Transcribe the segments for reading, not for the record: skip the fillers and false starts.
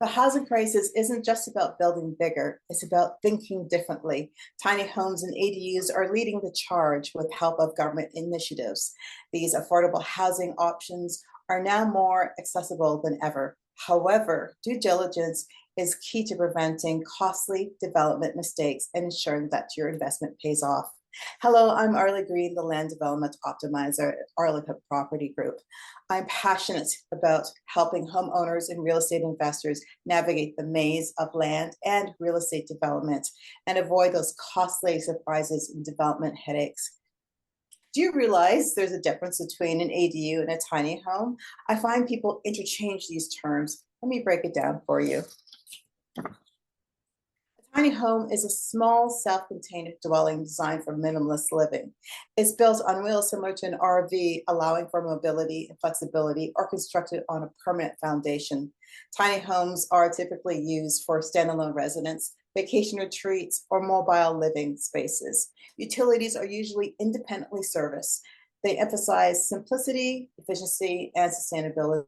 The housing crisis isn't just about building bigger, it's about thinking differently. Tiny homes and ADUs are leading the charge with help of government initiatives. These affordable housing options are now more accessible than ever. However, due diligence is key to preventing costly development mistakes and ensuring that your investment pays off. Hello, I'm Arley Greene, the Land Development Optimizer at Arleca Property Group. I'm passionate about helping homeowners and real estate investors navigate the maze of land and real estate development and avoid those costly surprises and development headaches. Do you realize there's a difference between an ADU and a tiny home? I find people interchange these terms. Let me break it down for you. A tiny home is a small, self-contained dwelling designed for minimalist living. It's built on wheels similar to an RV, allowing for mobility and flexibility, or constructed on a permanent foundation. Tiny homes are typically used for standalone residence, vacation retreats, or mobile living spaces. Utilities are usually independently serviced. They emphasize simplicity, efficiency, and sustainability,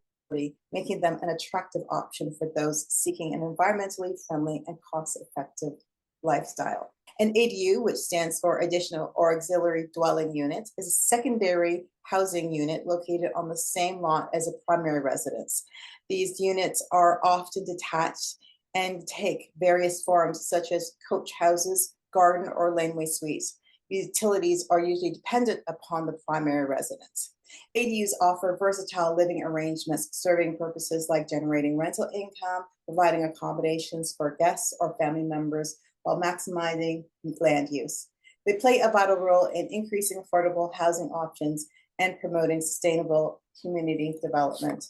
making them an attractive option for those seeking an environmentally friendly and cost-effective lifestyle. An ADU, which stands for Additional or Auxiliary Dwelling Unit, is a secondary housing unit located on the same lot as a primary residence. These units are often detached and take various forms, such as coach houses, garden, or laneway suites. Utilities are usually dependent upon the primary residence. ADUs offer versatile living arrangements, serving purposes like generating rental income, providing accommodations for guests or family members, while maximizing land use. They play a vital role in increasing affordable housing options and promoting sustainable community development.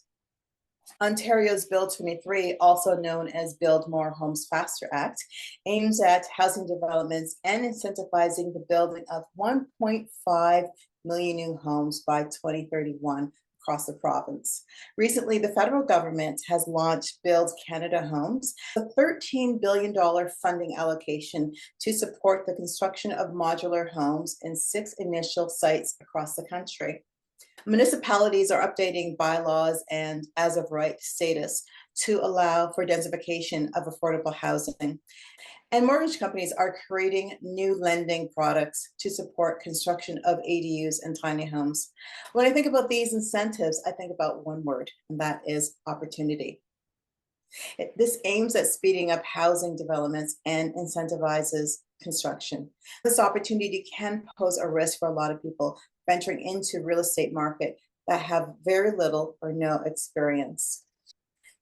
Ontario's Bill 23, also known as Build More Homes Faster Act, aims at housing developments and incentivizing the building of 1.5 million new homes by 2031 across the province. Recently, the federal government has launched Build Canada Homes, a $13 billion funding allocation to support the construction of modular homes in 6 initial sites across the country. Municipalities are updating bylaws and as of right status to allow for densification of affordable housing. And mortgage companies are creating new lending products to support construction of ADUs and tiny homes. When I think about these incentives, I think about one word, and that is opportunity. This aims at speeding up housing developments and incentivizes construction. This opportunity can pose a risk for a lot of people venturing into real estate market that have very little or no experience.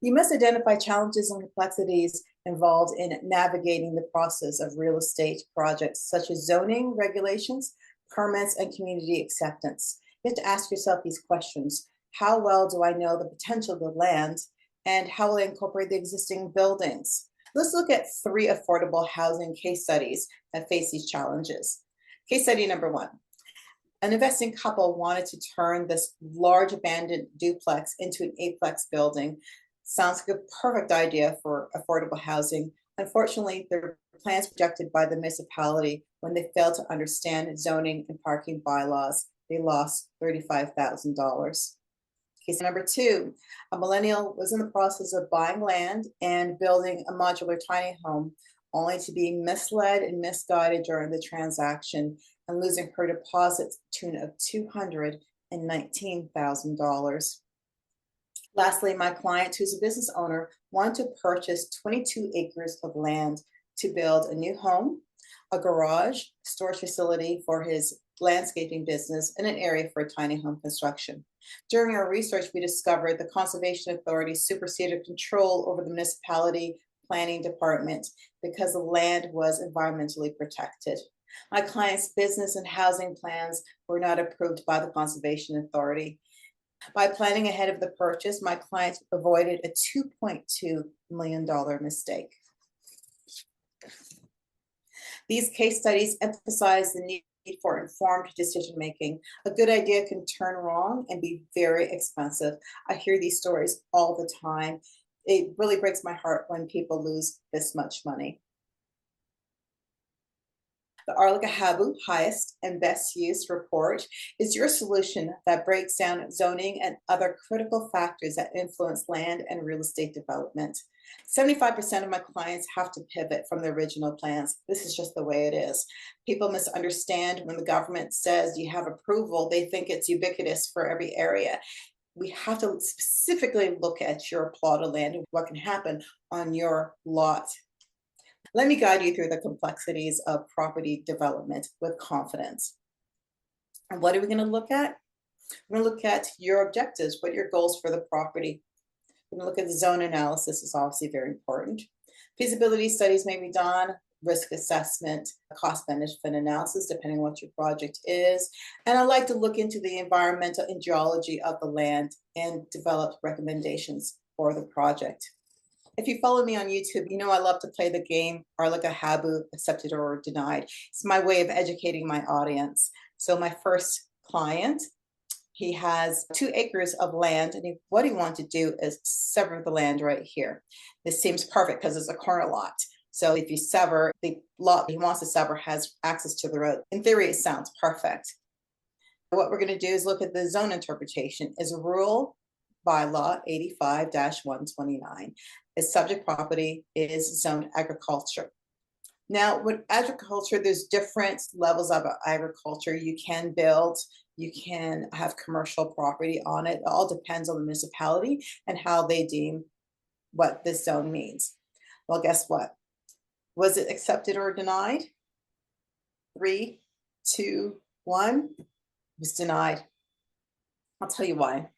You must identify challenges and complexities involved in navigating the process of real estate projects, such as zoning regulations, permits, and community acceptance. You have to ask yourself these questions. How well do I know the potential of the land, and how will I incorporate the existing buildings? Let's look at 3 affordable housing case studies that face these challenges. Case study number 1. An investing couple wanted to turn this large abandoned duplex into an 8-plex building. Sounds like a perfect idea for affordable housing. Unfortunately, their plans were rejected by the municipality when they failed to understand zoning and parking bylaws. They lost $35,000. Case number 2, a millennial was in the process of buying land and building a modular tiny home, only to be misled and misguided during the transaction and losing her deposit to the tune of $219,000. Lastly, my client, who's a business owner, wanted to purchase 22 acres of land to build a new home, a garage, storage facility for his landscaping business, and an area for tiny home construction. During our research, we discovered the Conservation Authority superseded control over the municipality planning department because the land was environmentally protected. My client's business and housing plans were not approved by the Conservation Authority. By planning ahead of the purchase, my client avoided a $2.2 million mistake. These case studies emphasize the need for informed decision-making. A good idea can turn wrong and be very expensive. I hear these stories all the time. It really breaks my heart when people lose this much money. The Arleca highest and best use report is your solution that breaks down zoning and other critical factors that influence land and real estate development. 75% of my clients have to pivot from their original plans. This is just the way it is. People misunderstand when the government says you have approval, they think it's ubiquitous for every area. We have to specifically look at your plot of land and what can happen on your lot. Let me guide you through the complexities of property development with confidence. And what are we going to look at? We're going to look at your objectives, what are your goals for the property. We're going to look at the zone analysis, is obviously very important. Feasibility studies may be done, risk assessment, cost benefit analysis, depending on what your project is. And I like to look into the environmental and geology of the land and develop recommendations for the project. If you follow me on YouTube, you know I love to play the game Arleca accepted or denied. It's my way of educating my audience. So my first client, he has 2 acres of land, and what he wants to do is sever the land right here. This seems perfect because it's a corner lot. So if you sever, the lot he wants to sever has access to the road. In theory, it sounds perfect. What we're going to do is look at the zone interpretation. Is rule bylaw 85-129. Its subject property is zoned agriculture. Now, with agriculture, there's different levels of agriculture. You can build, you can have commercial property on it. It all depends on the municipality and how they deem what this zone means. Well, guess what? Was it accepted or denied? 3, 2, 1. It was denied. I'll tell you why.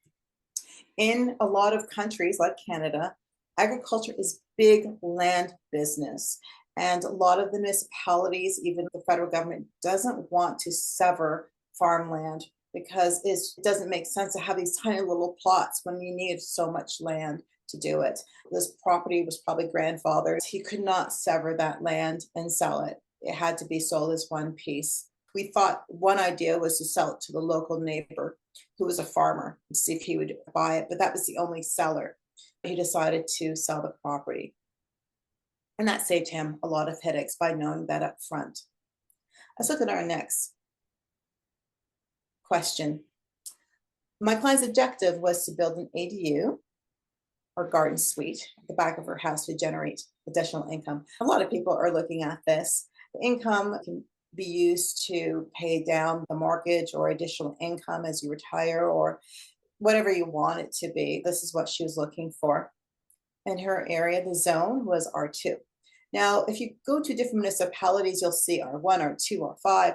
In a lot of countries like Canada, agriculture is big land business. And a lot of the municipalities, even the federal government, doesn't want to sever farmland because it doesn't make sense to have these tiny little plots when you need so much land to do it. This property was probably grandfathered. He could not sever that land and sell it. It had to be sold as one piece. We thought one idea was to sell it to the local neighbor who was a farmer and see if he would buy it, but that was the only seller. He decided to sell the property. And that saved him a lot of headaches by knowing that up front. Let's look at our next question. My client's objective was to build an ADU or garden suite at the back of her house to generate additional income. A lot of people are looking at this. The income can be used to pay down the mortgage or additional income as you retire or whatever you want it to be. This is what she was looking for. In her area, the zone was R2. Now, if you go to different municipalities, you'll see R1, R2, R5.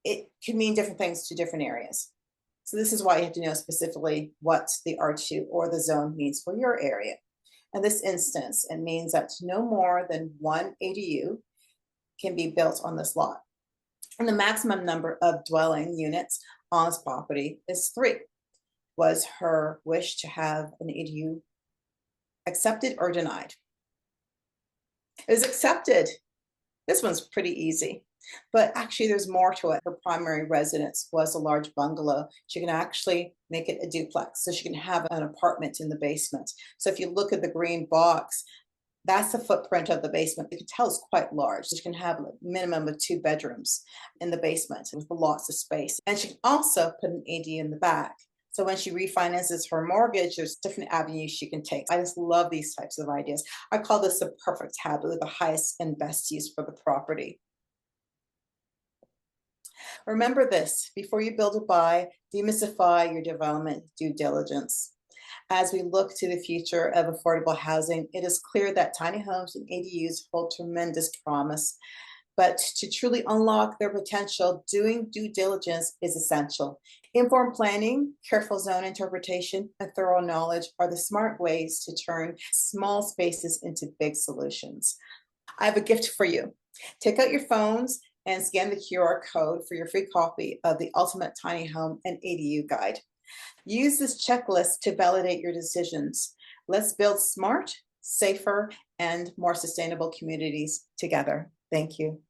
It can mean different things to different areas. So this is why you have to know specifically what the R2 or the zone means for your area. In this instance, it means that no more than 1 ADU can be built on this lot. And the maximum number of dwelling units on this property is 3. Was her wish to have an ADU accepted or denied? It was accepted. This one's pretty easy, but actually there's more to it. Her primary residence was a large bungalow. She can actually make it a duplex, so she can have an apartment in the basement. So if you look at the green box, that's the footprint of the basement. You can tell it's quite large. She can have a minimum of 2 bedrooms in the basement with lots of space. And she can also put an AD in the back. So when she refinances her mortgage, there's different avenues she can take. I just love these types of ideas. I call this the perfect taboo, the highest and best use for the property. Remember this, before you build or buy, demystify your development due diligence. As we look to the future of affordable housing, it is clear that tiny homes and ADUs hold tremendous promise. But to truly unlock their potential, doing due diligence is essential. Informed planning, careful zone interpretation, and thorough knowledge are the smart ways to turn small spaces into big solutions. I have a gift for you. Take out your phones and scan the QR code for your free copy of the Ultimate Tiny Home and ADU Guide. Use this checklist to validate your decisions. Let's build smart, safer, and more sustainable communities together. Thank you.